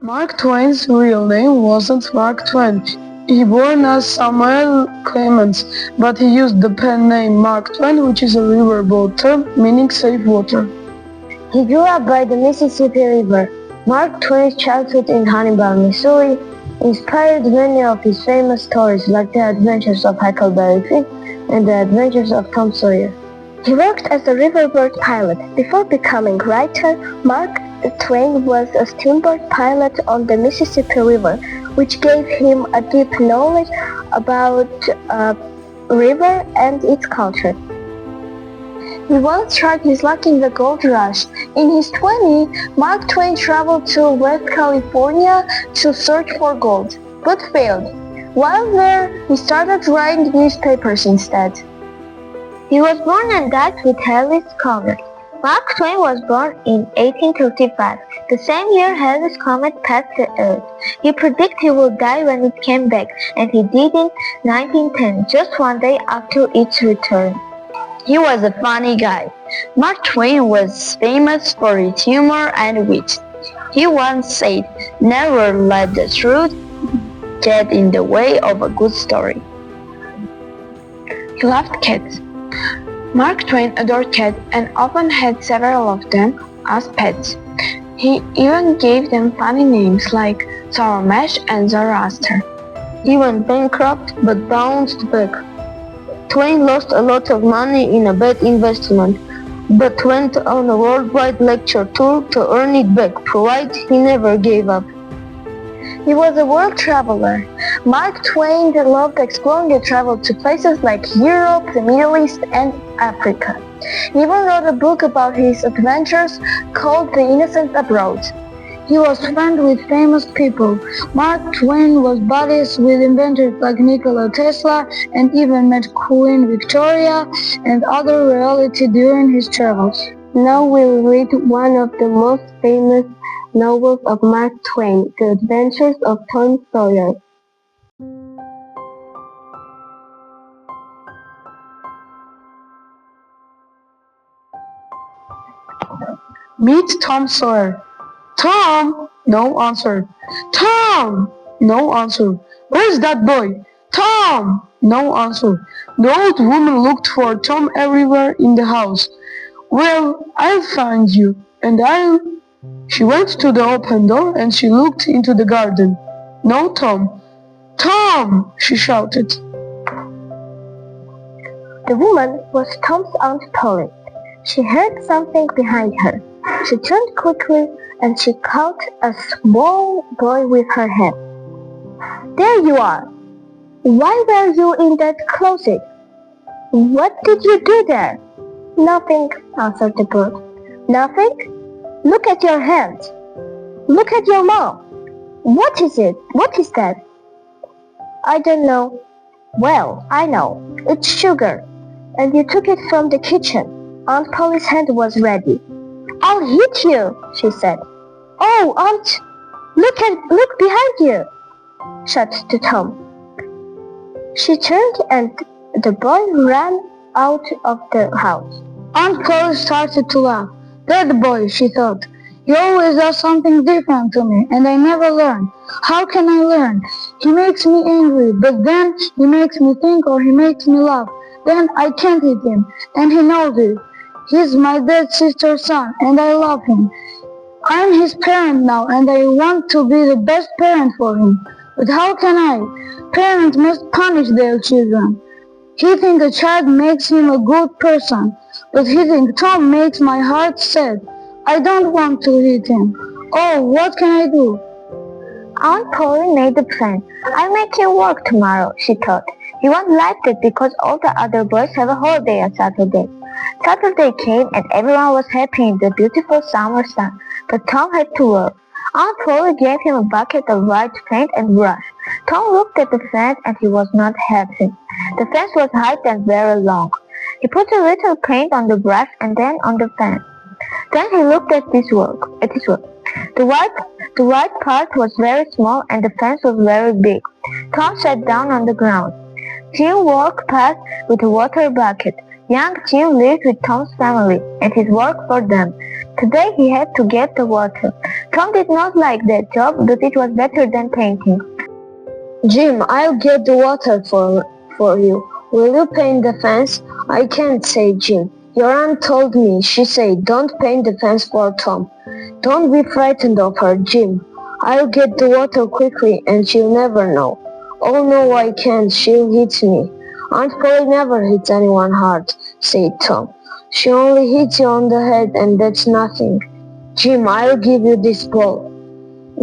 Mark Twain's real name wasn't Mark Twain. He born as Samuel Clemens, but he used the pen name Mark Twain, which is a riverboat term meaning safe water. He grew up by the Mississippi River. Mark Twain's childhood in Hannibal, Missouri, inspired many of his famous stories like The Adventures of Huckleberry Finn and The Adventures of Tom Sawyer. He worked as a riverboat pilot. Before becoming writer, Mark Twain was a steamboat pilot on the Mississippi River, which gave him a deep knowledge about river and its culture. He once tried his luck in the gold rush. In his 20s, Mark Twain traveled to West California to search for gold, but failed. While there, he started writing newspapers instead. He was born and died with Halley's Comet. Mark Twain was born in 1835. The same year Halley's Comet passed the Earth. He predicted he would die when it came back, and he did in 1910, just one day after its return. He was a funny guy. Mark Twain was famous for his humor and wit. He once said, "Never let the truth get in the way of a good story." He loved cats. Mark Twain adored cats and often had several of them as pets. He even gave them funny names like Sour Mash and Zoroaster. He went bankrupt but bounced back. Twain lost a lot of money in a bad investment, but went on a worldwide lecture tour to earn it back, provided he never gave up. He was a world traveler. Mark Twain loved exploring and traveled to places like Europe, the Middle East, and Africa. He even wrote a book about his adventures called The Innocents Abroad. He was friends with famous people. Mark Twain was buddies with inventors like Nikola Tesla and even met Queen Victoria and other royalty during his travels. Now we'll read one of the most famous novels of Mark Twain, The Adventures of Tom Sawyer. Meet Tom Sawyer. Tom! No answer. Tom! No answer. Where's that boy? Tom! No answer. The old woman looked for Tom everywhere in the house. Well, I'll find you, and I'll... She went to the open door and she looked into the garden. No Tom. Tom! She shouted. The woman was Tom's Aunt Polly. She heard something behind her. She turned quickly and she caught a small boy with her hand. There you are! Why were you in that closet? What did you do there? Nothing, answered the boy. Nothing? Look at your hands. Look at your mouth. What is it? What is that? I don't know. Well, I know. It's sugar. And you took it from the kitchen. Aunt Polly's hand was ready. I'll hit you, she said. Oh, Aunt, look behind you, shouted Tom. She turned and the boy ran out of the house. Aunt Polly started to laugh. That boy, she thought. He always does something different to me, and I never learn. How can I learn? He makes me angry, but then he makes me think or he makes me laugh. Then I can't hit him, and he knows it. He's my dead sister's son, and I love him. I'm his parent now, and I want to be the best parent for him. But how can I? Parents must punish their children. He thinks a child makes him a good person, but he thinks Tom makes my heart sad. I don't want to hit him. Oh, what can I do? Aunt Polly made a plan. I'll make him work tomorrow, she thought. He won't like it because all the other boys have a holiday on Saturday. Saturday came and everyone was happy in the beautiful summer sun, but Tom had to work. Aunt Polly gave him a bucket of white paint and brush. Tom looked at the fence and he was not happy. The fence was high and very long. He put a little paint on the brush and then on the fence. Then he looked at his work. The white part was very small and the fence was very big. Tom sat down on the ground. Jim walked past with a water bucket. Young Jim lived with Tom's family, and it worked for them. Today he had to get the water. Tom did not like that job, but it was better than painting. Jim, I'll get the water for you. Will you paint the fence? I can't, said Jim. Your aunt told me, she said, don't paint the fence for Tom. Don't be frightened of her, Jim. I'll get the water quickly and she'll never know. Oh no, I can't, she'll hit me. Aunt Polly never hits anyone hard, said Tom. She only hits you on the head and that's nothing. Jim, I'll give you this ball.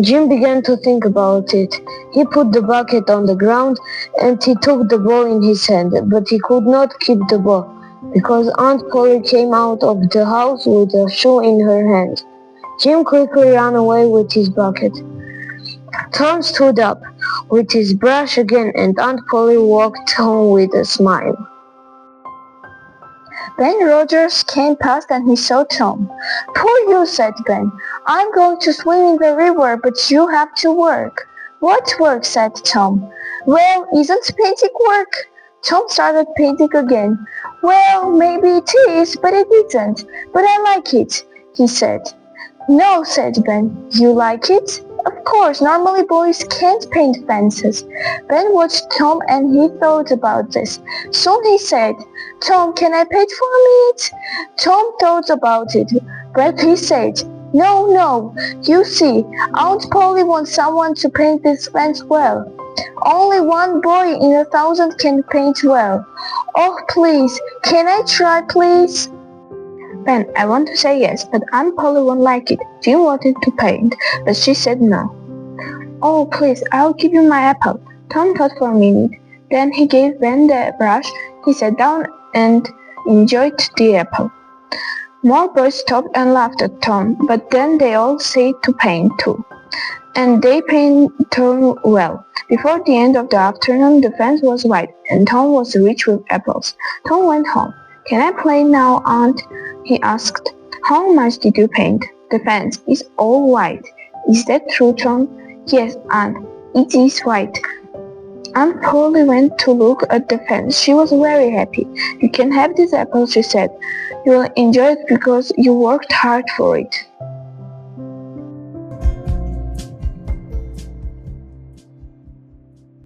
Jim began to think about it. He put the bucket on the ground and he took the ball in his hand, but he could not keep the ball because Aunt Polly came out of the house with a shoe in her hand. Jim quickly ran away with his bucket. Tom stood up with his brush again and Aunt Polly walked home with a smile. Ben Rogers came past and he saw Tom. Poor you, said Ben. I'm going to swim in the river, but you have to work. What work, said Tom. Well, isn't painting work? Tom started painting again. Well, maybe it is, but it isn't. But I like it, he said. No, said Ben. You like it? Of course, normally boys can't paint fences. Ben watched Tom and he thought about this. Soon he said, Tom, can I paint for a minute? Tom thought about it, but he said, No, you see, Aunt Polly wants someone to paint this fence well. Only one boy in 1,000 can paint well. Oh, please, can I try, please? Ben, I want to say yes, but Aunt Polly won't like it. Jim wanted to paint, but she said no. Oh, please, I'll give you my apple. Tom thought for a minute. Then he gave Ben the brush. He sat down and enjoyed the apple. More boys stopped and laughed at Tom, but then they all said to paint too. And they painted well. Before the end of the afternoon, the fence was white, and Tom was rich with apples. Tom went home. Can I play now, Aunt? He asked. How much did you paint? The fence is all white. Is that true, Tom? Yes, Aunt, it is white. Aunt Polly went to look at the fence. She was very happy. You can have this apple, she said. You will enjoy it because you worked hard for it.